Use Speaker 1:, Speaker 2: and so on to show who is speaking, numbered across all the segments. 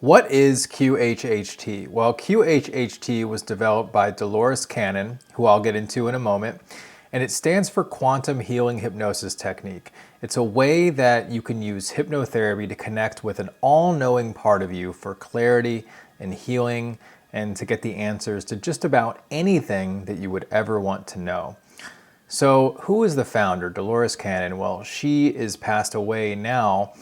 Speaker 1: What is QHHT? Well, QHHT was developed by Dolores Cannon, who I'll get into in a moment, and it stands for Quantum Healing Hypnosis Technique. It's a way that you can use hypnotherapy to connect with an all-knowing part of you for clarity and healing and to get the answers to just about anything that you would ever want to know. So who is the founder, Dolores Cannon? Well, she is passed away now,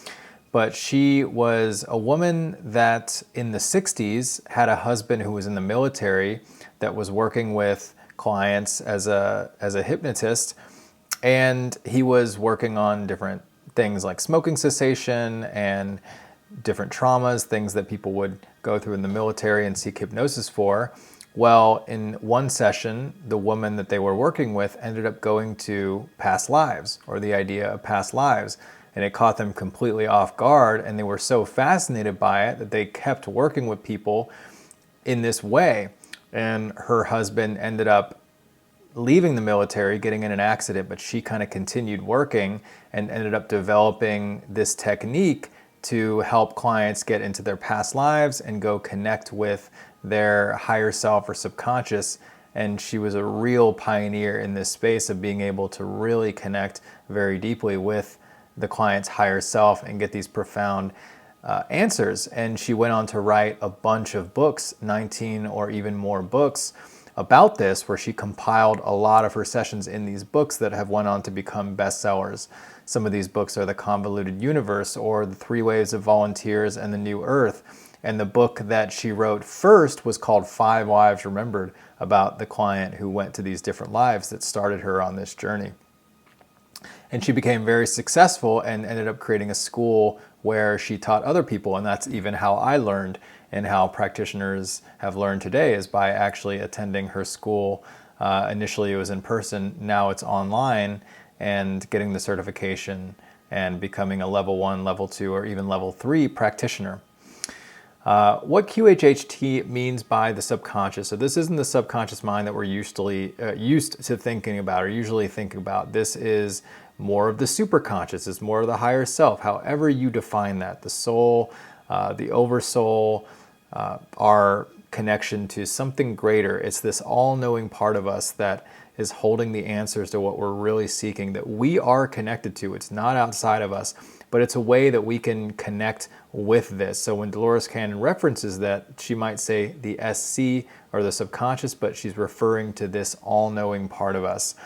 Speaker 1: but she was a woman that in the 60s had a husband who was in the military that was working with clients as a hypnotist, and he was working on different things like smoking cessation and different traumas, things that people would go through in the military and seek hypnosis for. Well, in one session, the woman that they were working with ended up going to past lives, or the idea of past lives. And it caught them completely off guard, and they were so fascinated by it that they kept working with people in this way. And her husband ended up leaving the military, getting in an accident, but she kind of continued working and ended up developing this technique to help clients get into their past lives and go connect with their higher self or subconscious. And she was a real pioneer in this space of being able to really connect very deeply with the client's higher self and get these profound answers. And she went on to write a bunch of books, 19 or even more books about this, where she compiled a lot of her sessions in these books that have went on to become bestsellers. Some of these books are The Convoluted Universe, or The 3 Waves of Volunteers and the New Earth. And the book that she wrote first was called 5 Lives Remembered, about the client who went to these different lives that started her on this journey. And she became very successful and ended up creating a school where she taught other people. And that's even how I learned, and how practitioners have learned today, is by actually attending her school. Initially it was in person, now it's online, and getting the certification and becoming a level 1, level 2, or even level 3 practitioner. What QHHT means by the subconscious. So this isn't the subconscious mind that we're used to thinking about, or usually think about. This is more of the superconscious, is more of the higher self, however you define that. The soul, the oversoul, our connection to something greater. It's this all-knowing part of us that is holding the answers to what we're really seeking, that we are connected to. It's not outside of us, but it's a way that we can connect with this. So when Dolores Cannon references that, she might say the SC, or the subconscious, but she's referring to this all-knowing part of us.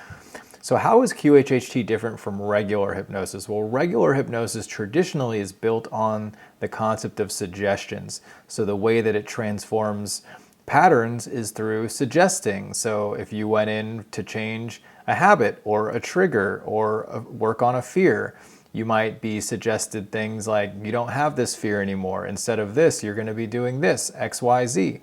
Speaker 1: So how is QHHT different from regular hypnosis? Well, regular hypnosis traditionally is built on the concept of suggestions. So the way that it transforms patterns is through suggesting. So if you went in to change a habit or a trigger or work on a fear, you might be suggested things like, you don't have this fear anymore. Instead of this, you're going to be doing this, X, Y, Z.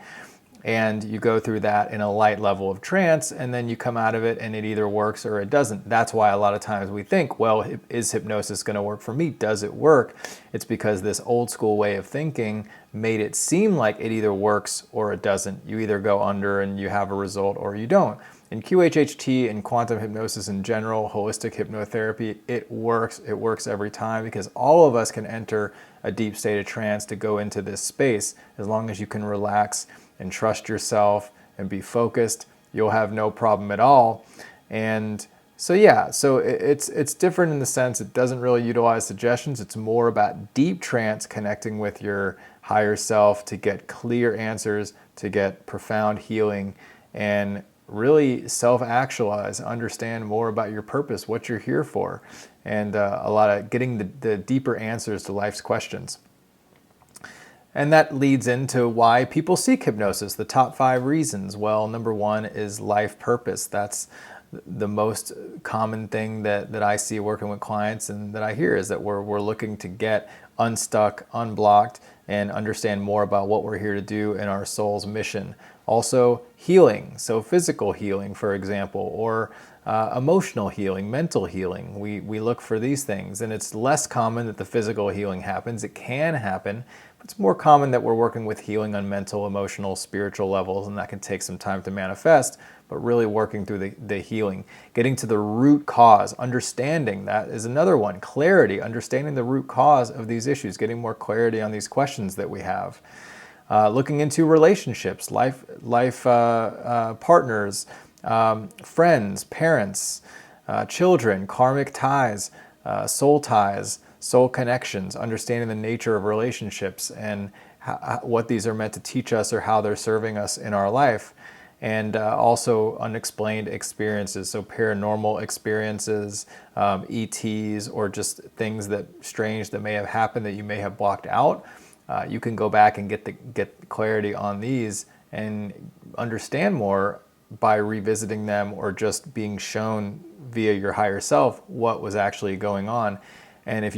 Speaker 1: And you go through that in a light level of trance, and then you come out of it and it either works or it doesn't. That's why a lot of times we think, well, is hypnosis going to work for me? Does it work? It's because this old school way of thinking made it seem like it either works or it doesn't. You either go under and you have a result, or you don't. In QHHT and quantum hypnosis in general, holistic hypnotherapy, it works. It works every time, because all of us can enter a deep state of trance to go into this space. As long as you can relax and trust yourself and be focused, you'll have no problem at all. And so yeah, so it's different in the sense it doesn't really utilize suggestions. It's more about deep trance, connecting with your higher self to get clear answers, to get profound healing, and really self-actualize, understand more about your purpose, what you're here for, and a lot of getting the deeper answers to life's questions. And that leads into why people seek hypnosis. The top 5 reasons. Well, number 1 is life purpose. That's the most common thing that I see working with clients and that I hear, is that we're looking to get unstuck, unblocked, and understand more about what we're here to do in our soul's mission. Also, healing. So physical healing, for example, or emotional healing, mental healing. We look for these things, and it's less common that the physical healing happens. It can happen, but it's more common that we're working with healing on mental, emotional, spiritual levels, and that can take some time to manifest. but really working through the healing, getting to the root cause, understanding that is another one, clarity, understanding the root cause of these issues, getting more clarity on these questions that we have. Looking into relationships, life partners, friends, parents, children, karmic ties, soul connections, understanding the nature of relationships and what these are meant to teach us or how they're serving us in our life. And also unexplained experiences, so paranormal experiences, ETs, or just things that strange that may have happened that you may have blocked out. You can go back and get clarity on these and understand more by revisiting them or just being shown via your higher self what was actually going on. And if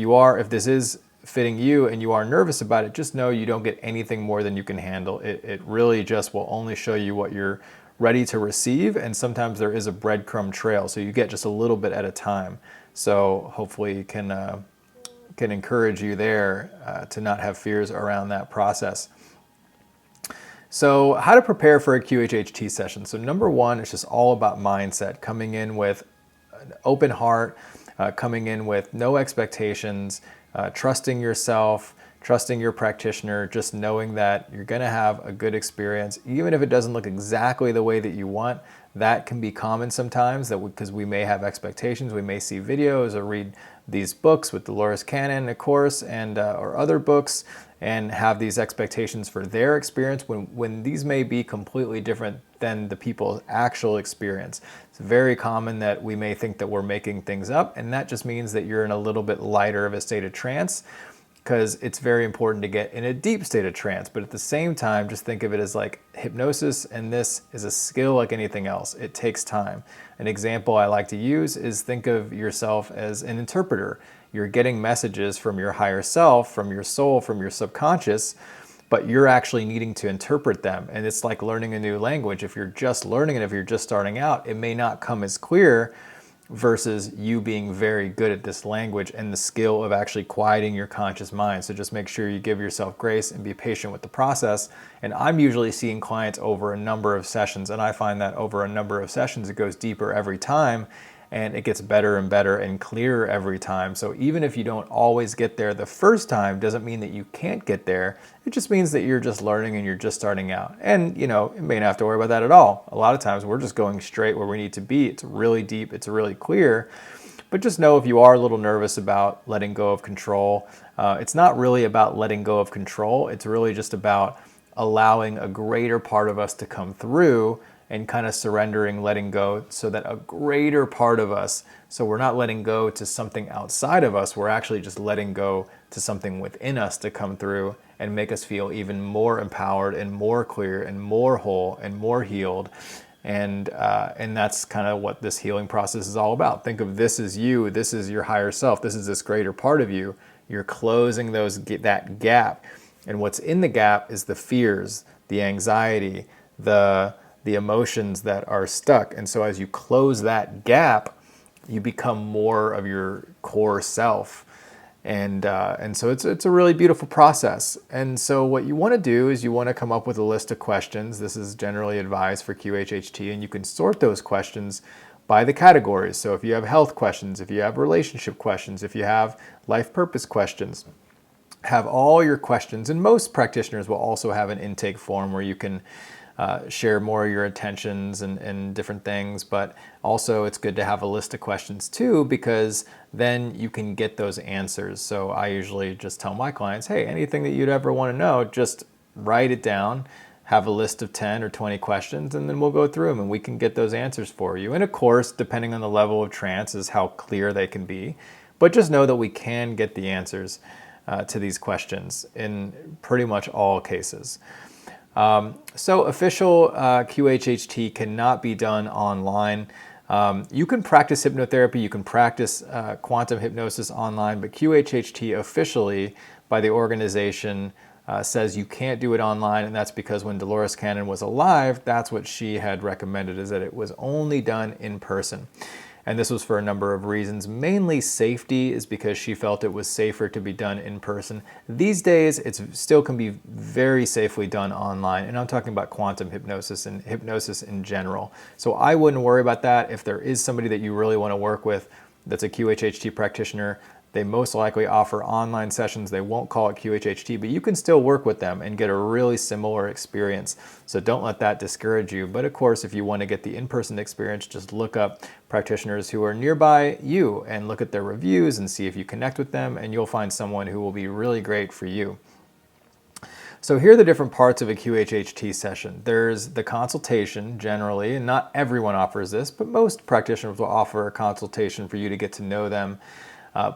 Speaker 1: this is fitting you and you are nervous about it, just know you don't get anything more than you can handle. It really just will only show you what you're ready to receive, and sometimes there is a breadcrumb trail, so you get just a little bit at a time. So hopefully can encourage you there to not have fears around that process. So how to prepare for a QHHT session. So number one is just all about mindset, coming in with an open heart, coming in with no expectations, trusting yourself, trusting your practitioner, just knowing that you're going to have a good experience, even if it doesn't look exactly the way that you want. That can be common sometimes, because we may have expectations. We may see videos or read these books with Dolores Cannon, of course, and or other books, and have these expectations for their experience when these may be completely different than the people's actual experience. It's very common that we may think that we're making things up, and that just means that you're in a little bit lighter of a state of trance, because it's very important to get in a deep state of trance. But at the same time, just think of it as like hypnosis, and this is a skill like anything else. It takes time. An example I like to use is, think of yourself as an interpreter. You're getting messages from your higher self, from your soul, from your subconscious, but you're actually needing to interpret them. And it's like learning a new language. If you're just learning it, if you're just starting out, it may not come as clear, versus you being very good at this language and the skill of actually quieting your conscious mind. So just make sure you give yourself grace and be patient with the process. And I'm usually seeing clients over a number of sessions, and I find that over a number of sessions it goes deeper every time, and it gets better and better and clearer every time. So even if you don't always get there the first time, doesn't mean that you can't get there. It just means that you're just learning and you're just starting out. And you may not have to worry about that at all. A lot of times we're just going straight where we need to be. It's really deep, it's really clear. But just know if you are a little nervous about letting go of control, it's not really about letting go of control. It's really just about allowing a greater part of us to come through and kind of surrendering, letting go, so that a greater part of us, so we're not letting go to something outside of us, we're actually just letting go to something within us to come through and make us feel even more empowered and more clear and more whole and more healed. And that's kind of what this healing process is all about. Think of this as you, this is your higher self, this is this greater part of you. You're closing that gap. And what's in the gap is the fears, the anxiety, the emotions that are stuck. And so as you close that gap, you become more of your core self. And so it's a really beautiful process. And so what you want to do is you want to come up with a list of questions. This is generally advised for QHHT, and you can sort those questions by the categories. So if you have health questions, if you have relationship questions, if you have life purpose questions, have all your questions. And most practitioners will also have an intake form where you can share more of your intentions and different things. But also it's good to have a list of questions too, because then you can get those answers. So I usually just tell my clients, hey, anything that you'd ever want to know, just write it down, have a list of 10 or 20 questions, and then we'll go through them and we can get those answers for you. And of course, depending on the level of trance is how clear they can be. But just know that we can get the answers to these questions in pretty much all cases. So official QHHT cannot be done online. You can practice hypnotherapy, you can practice quantum hypnosis online, but QHHT officially by the organization says you can't do it online, and that's because when Dolores Cannon was alive, that's what she had recommended, is that it was only done in person. And this was for a number of reasons. Mainly safety is because she felt it was safer to be done in person. These days, it still can be very safely done online. And I'm talking about quantum hypnosis and hypnosis in general. So I wouldn't worry about that. If there is somebody that you really want to work with that's a QHHT practitioner, they most likely offer online sessions. They won't call it QHHT, but you can still work with them and get a really similar experience. So don't let that discourage you. But of course, if you want to get the in-person experience, just look up practitioners who are nearby you and look at their reviews and see if you connect with them, and you'll find someone who will be really great for you. So here are the different parts of a QHHT session. There's the consultation generally, and not everyone offers this, but most practitioners will offer a consultation for you to get to know them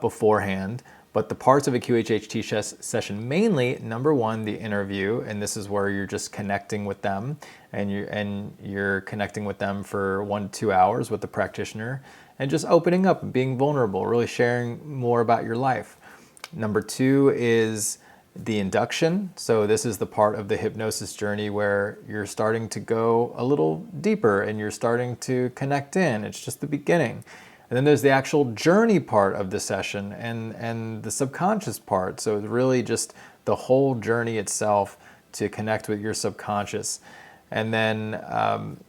Speaker 1: beforehand. But the parts of a QHHT session, mainly, number one, the interview, and this is where you're just connecting with them, and you're connecting with them for 1 to 2 hours with the practitioner, and just opening up and being vulnerable, really sharing more about your life. Number two is the induction. So this is the part of the hypnosis journey where you're starting to go a little deeper and you're starting to connect in. It's just the beginning. And then there's the actual journey part of the session and the subconscious part. So it's really just the whole journey itself to connect with your subconscious. And then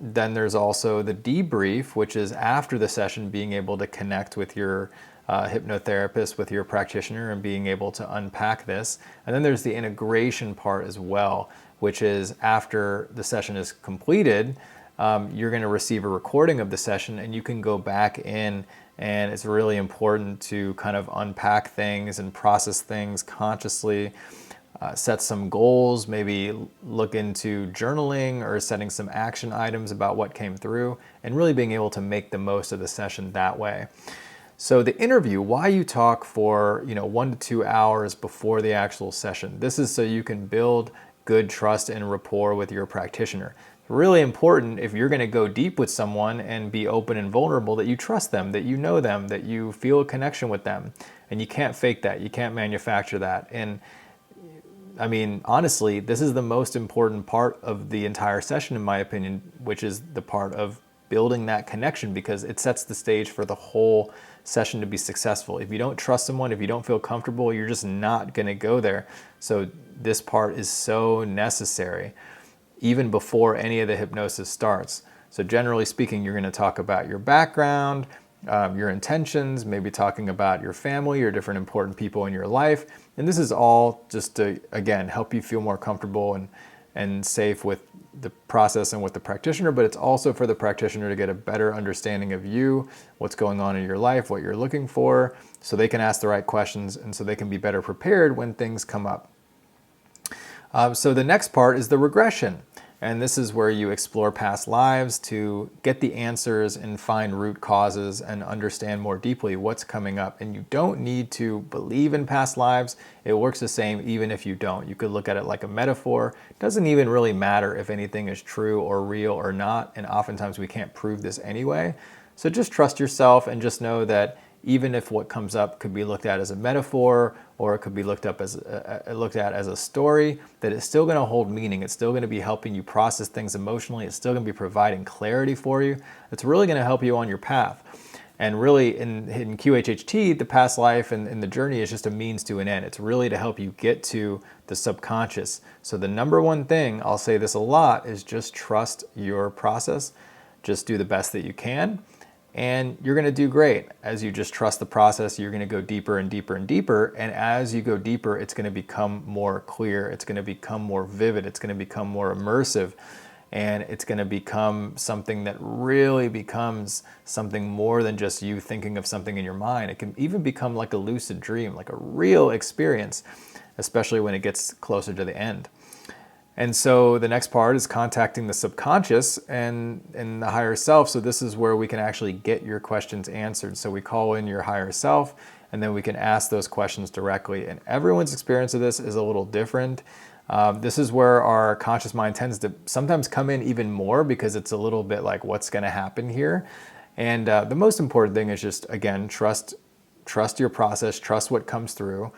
Speaker 1: there's also the debrief, which is after the session, being able to connect with your hypnotherapist, with your practitioner, and being able to unpack this. And then there's the integration part as well, which is after the session is completed, you're going to receive a recording of the session and you can go back in, and it's really important to kind of unpack things and process things consciously, set some goals, maybe look into journaling or setting some action items about what came through, and really being able to make the most of the session that way. So the interview, why you talk for 1 to 2 hours before the actual session. This is so you can build good trust and rapport with your practitioner. Really important if you're going to go deep with someone and be open and vulnerable, that you trust them, that you know them, that you feel a connection with them. And you can't fake that. You can't manufacture that. And I mean, honestly, this is the most important part of the entire session, in my opinion, which is the part of building that connection, because it sets the stage for the whole session to be successful. If you don't trust someone, if you don't feel comfortable, you're just not going to go there. So this part is so necessary, even before any of the hypnosis starts. So generally speaking, you're going to talk about your background, your intentions, maybe talking about your family or different important people in your life. And this is all just to, again, help you feel more comfortable and safe with the process and with the practitioner, but it's also for the practitioner to get a better understanding of you, what's going on in your life, what you're looking for, so they can ask the right questions and so they can be better prepared when things come up. So the next part is the regression. And this is where you explore past lives to get the answers and find root causes and understand more deeply what's coming up. And you don't need to believe in past lives. It works the same even if you don't. You could look at it like a metaphor. It doesn't even really matter if anything is true or real or not. And oftentimes we can't prove this anyway. So just trust yourself and just know that even if what comes up could be looked at as a metaphor or it could be looked at as a story, that it's still going to hold meaning. It's still going to be helping you process things emotionally. It's still going to be providing clarity for you. It's really going to help you on your path. And really in QHHT, the past life and the journey is just a means to an end. It's really to help you get to the subconscious. So the number one thing, I'll say this a lot, is just trust your process. Just do the best that you can. And you're going to do great. As you just trust the process, you're going to go deeper and deeper and deeper. And as you go deeper, it's going to become more clear. It's going to become more vivid. It's going to become more immersive. And it's going to become something that really becomes something more than just you thinking of something in your mind. It can even become like a lucid dream, like a real experience, especially when it gets closer to the end. And so the next part is contacting the subconscious and the higher self. So this is where we can actually get your questions answered. So we call in your higher self, and then we can ask those questions directly. And everyone's experience of this is a little different. This is where our conscious mind tends to sometimes come in even more, because it's a little bit like, what's going to happen here? And the most important thing is just, again, trust your process, trust what comes through.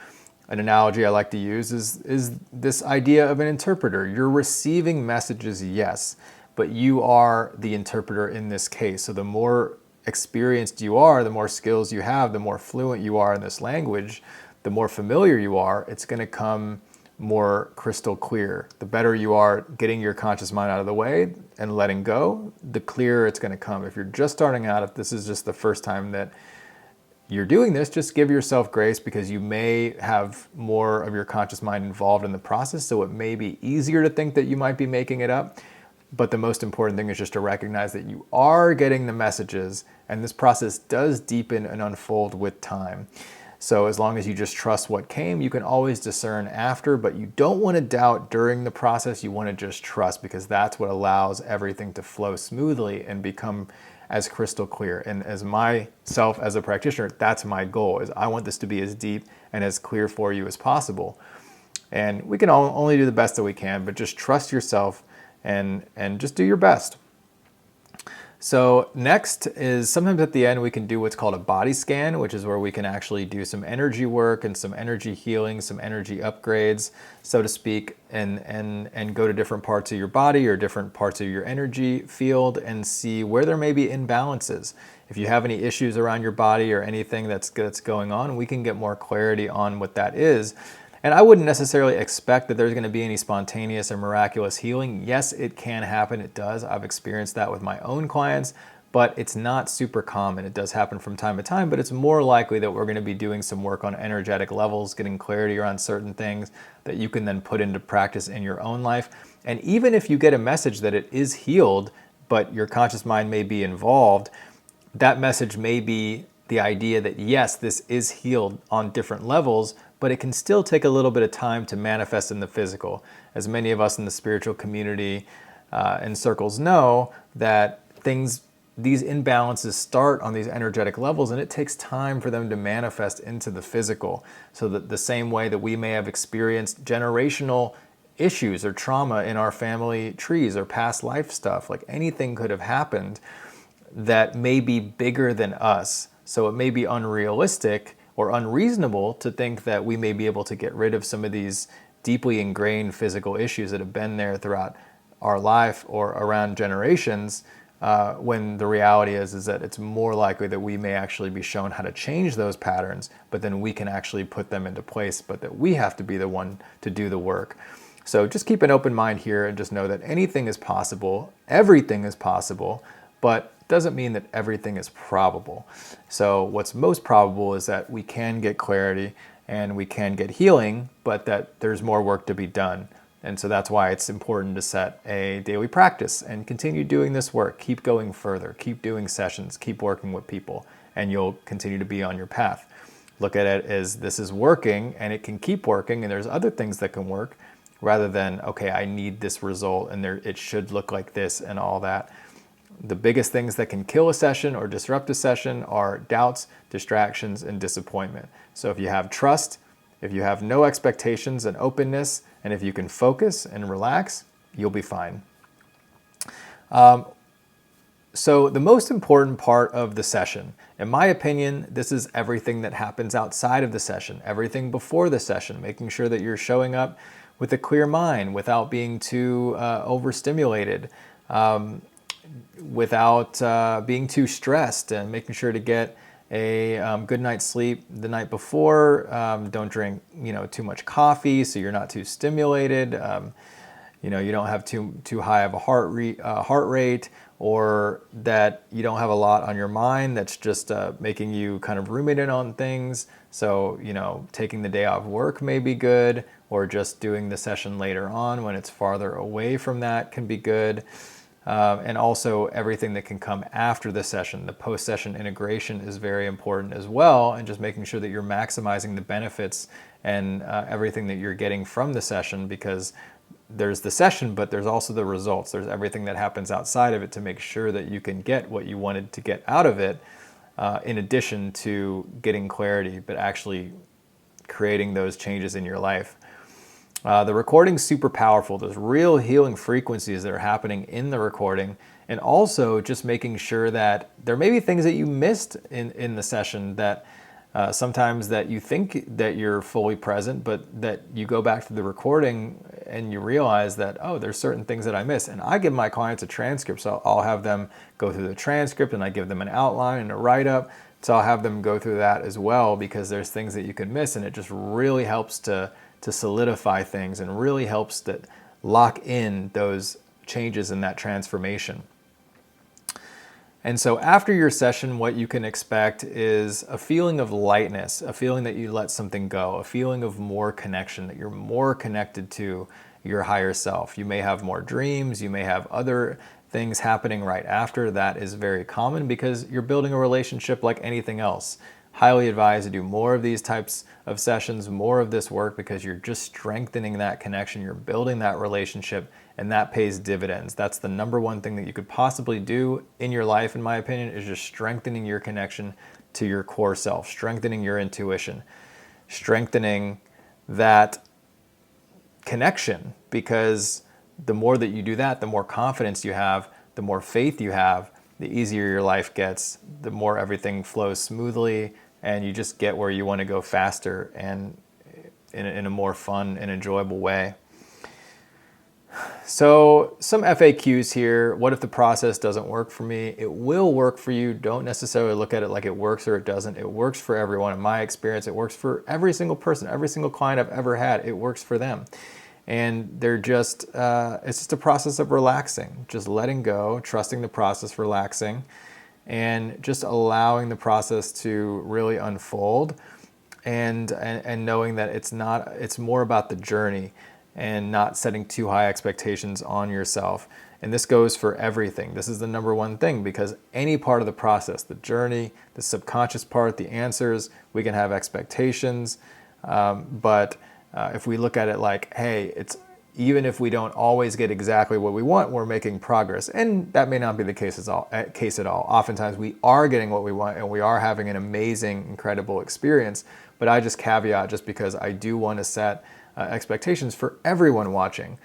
Speaker 1: An analogy I like to use is this idea of an interpreter. You're receiving messages, yes, but you are the interpreter in this case. So the more experienced you are, the more skills you have, the more fluent you are in this language, the more familiar you are, it's going to come more crystal clear. The better you are getting your conscious mind out of the way and letting go, the clearer it's going to come. If you're just starting out, if this is just the first time that you're doing this, just give yourself grace, because you may have more of your conscious mind involved in the process, so it may be easier to think that you might be making it up. But the most important thing is just to recognize that you are getting the messages, and this process does deepen and unfold with time. So as long as you just trust what came, you can always discern after, but you don't want to doubt during the process. You want to just trust, because that's what allows everything to flow smoothly and become as crystal clear. And as myself as a practitioner, that's my goal, is I want this to be as deep and as clear for you as possible. And we can only do the best that we can, but just trust yourself and just do your best. So next is, sometimes at the end we can do what's called a body scan, which is where we can actually do some energy work and some energy healing, some energy upgrades, so to speak, and go to different parts of your body or different parts of your energy field and see where there may be imbalances. If you have any issues around your body or anything that's going on, we can get more clarity on what that is. And I wouldn't necessarily expect that there's going to be any spontaneous or miraculous healing. Yes, it can happen. It does. I've experienced that with my own clients, but it's not super common. It does happen from time to time, but it's more likely that we're going to be doing some work on energetic levels, getting clarity around certain things that you can then put into practice in your own life. And even if you get a message that it is healed, but your conscious mind may be involved, that message may be the idea that yes, this is healed on different levels, but it can still take a little bit of time to manifest in the physical. As many of us in the spiritual community and circles know, that these imbalances start on these energetic levels, and it takes time for them to manifest into the physical. So that the same way that we may have experienced generational issues or trauma in our family trees or past life stuff, like anything could have happened that may be bigger than us. So it may be unrealistic or unreasonable to think that we may be able to get rid of some of these deeply ingrained physical issues that have been there throughout our life or around generations, when the reality is that it's more likely that we may actually be shown how to change those patterns, but then we can actually put them into place, but that we have to be the one to do the work. So just keep an open mind here and just know that anything is possible, everything is possible, but doesn't mean that everything is probable. So what's most probable is that we can get clarity and we can get healing, but that there's more work to be done. And so that's why it's important to set a daily practice and continue doing this work. Keep going further, keep doing sessions, keep working with people, and you'll continue to be on your path. Look at it as this is working and it can keep working, and there's other things that can work, rather than, okay, I need this result and it should look like this and all that. The biggest things that can kill a session or disrupt a session are doubts, distractions, and disappointment. So if you have trust, if you have no expectations and openness, and if you can focus and relax, you'll be fine. So the most important part of the session, in my opinion, this is everything that happens outside of the session, everything before the session, making sure that you're showing up with a clear mind without being too overstimulated, without being too stressed, and making sure to get a good night's sleep the night before. Don't drink, too much coffee, so you're not too stimulated. You don't have too high of a heart rate, or that you don't have a lot on your mind that's just making you kind of ruminate on things. So, taking the day off work may be good, or just doing the session later on when it's farther away from that can be good. And also everything that can come after the session. The post-session integration is very important as well, and just making sure that you're maximizing the benefits and everything that you're getting from the session, because there's the session, but there's also the results. There's everything that happens outside of it to make sure that you can get what you wanted to get out of it, in addition to getting clarity, but actually creating those changes in your life. The recording's super powerful. There's real healing frequencies that are happening in the recording, and also just making sure that there may be things that you missed in the session that Sometimes that you think that you're fully present, but that you go back to the recording and you realize that, oh, there's certain things that I miss. And I give my clients a transcript, so I'll have them go through the transcript and I give them an outline and a write-up. So I'll have them go through that as well, because there's things that you could miss, and it just really helps to solidify things and really helps to lock in those changes in that transformation. And so after your session, what you can expect is a feeling of lightness, a feeling that you let something go, a feeling of more connection, that you're more connected to your higher self. You may have more dreams, you may have other things happening right after. That is very common because you're building a relationship like anything else. Highly advised to do more of these types of sessions, more of this work, because you're just strengthening that connection, you're building that relationship, and that pays dividends. That's the number one thing that you could possibly do in your life, in my opinion, is just strengthening your connection to your core self, strengthening your intuition, strengthening that connection, because the more that you do that, the more confidence you have, the more faith you have, the easier your life gets, the more everything flows smoothly, and you just get where you want to go faster and in a more fun and enjoyable way. So some FAQs here. What if the process doesn't work for me? It will work for you. Don't necessarily look at it like it works or it doesn't. It works for everyone. In my experience, it works for every single person, every single client I've ever had. It works for them. And they're just, it's just a process of relaxing, just letting go, trusting the process, relaxing, and just allowing the process to really unfold, and knowing that it's more about the journey and not setting too high expectations on yourself. And this goes for everything. This is the number one thing, because any part of the process, the journey, the subconscious part, the answers, we can have expectations, but if we look at it like, hey, even if we don't always get exactly what we want, we're making progress. And that may not be the case at all. Oftentimes we are getting what we want and we are having an amazing, incredible experience. But I just caveat, just because I do want to set expectations for everyone watching,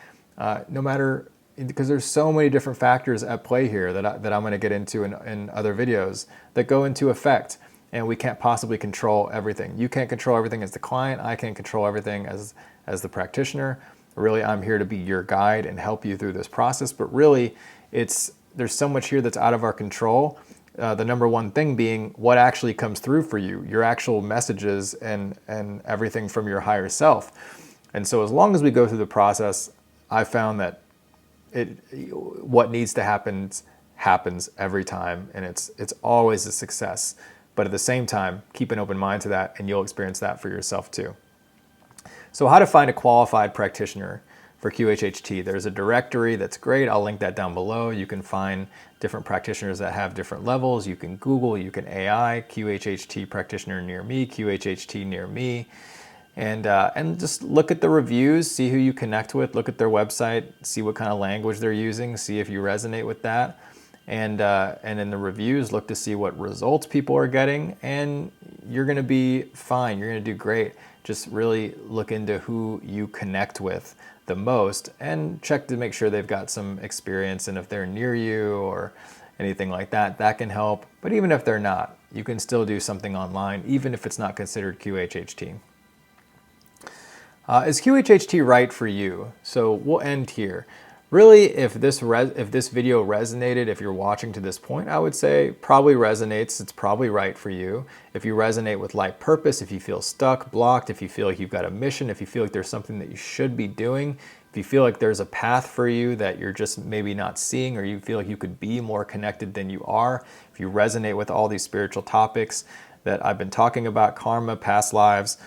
Speaker 1: no matter, because there's so many different factors at play here that I'm going to get into in other videos that go into effect. And we can't possibly control everything. You can't control everything as the client. I can't control everything as the practitioner. Really, I'm here to be your guide and help you through this process. But really, there's so much here that's out of our control. The number one thing being what actually comes through for you, your actual messages and everything from your higher self. And so as long as we go through the process, I found that what needs to happen happens every time, and it's always a success. But at the same time, keep an open mind to that, and you'll experience that for yourself too. So how to find a qualified practitioner for QHHT. There's a directory that's great. I'll link that down below. You can find different practitioners that have different levels. You can Google, you can AI, QHHT practitioner near me, QHHT near me. And just look at the reviews, see who you connect with, look at their website, see what kind of language they're using, see if you resonate with that. And in the reviews, look to see what results people are getting, and you're going to be fine. You're going to do great. Just really look into who you connect with the most and check to make sure they've got some experience, and if they're near you or anything like that, that can help. But even if they're not, you can still do something online, even if it's not considered QHHT. Is QHHT right for you? So we'll end here. Really, if this video resonated, if you're watching to this point, I would say probably resonates. It's probably right for you. If you resonate with life purpose, if you feel stuck, blocked, if you feel like you've got a mission, if you feel like there's something that you should be doing, if you feel like there's a path for you that you're just maybe not seeing, or you feel like you could be more connected than you are, if you resonate with all these spiritual topics that I've been talking about, karma, past lives,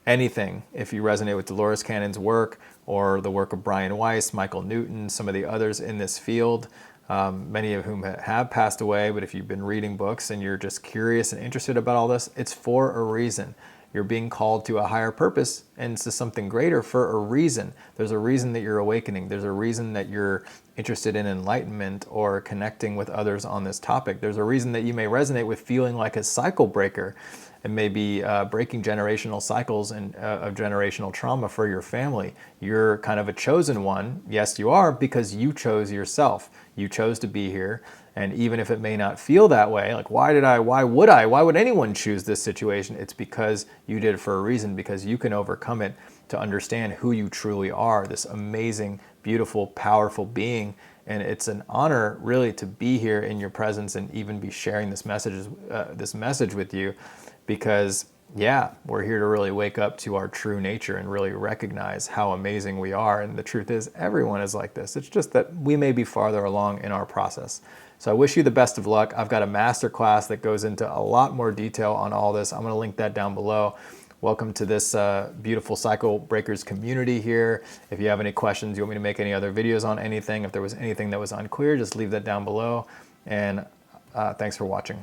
Speaker 1: anything, if you resonate with Dolores Cannon's work, or the work of Brian Weiss, Michael Newton, some of the others in this field, many of whom have passed away, but if you've been reading books and you're just curious and interested about all this, it's for a reason. You're being called to a higher purpose and to something greater for a reason. There's a reason that you're awakening. There's a reason that you're interested in enlightenment or connecting with others on this topic. There's a reason that you may resonate with feeling like a cycle breaker. It may be breaking generational cycles and of generational trauma for your family. You're kind of a chosen one. Yes, you are, because you chose yourself. You chose to be here. And even if it may not feel that way, like why would anyone choose this situation? It's because you did it for a reason, because you can overcome it to understand who you truly are, this amazing, beautiful, powerful being. And it's an honor really to be here in your presence and even be sharing this message with you, because yeah, we're here to really wake up to our true nature and really recognize how amazing we are. And the truth is, everyone is like this. It's just that we may be farther along in our process. So I wish you the best of luck. I've got a masterclass that goes into a lot more detail on all this. I'm going to link that down below. Welcome to this beautiful Cycle Breakers community here. If you have any questions, you want me to make any other videos on anything, if there was anything that was unclear, just leave that down below. And thanks for watching.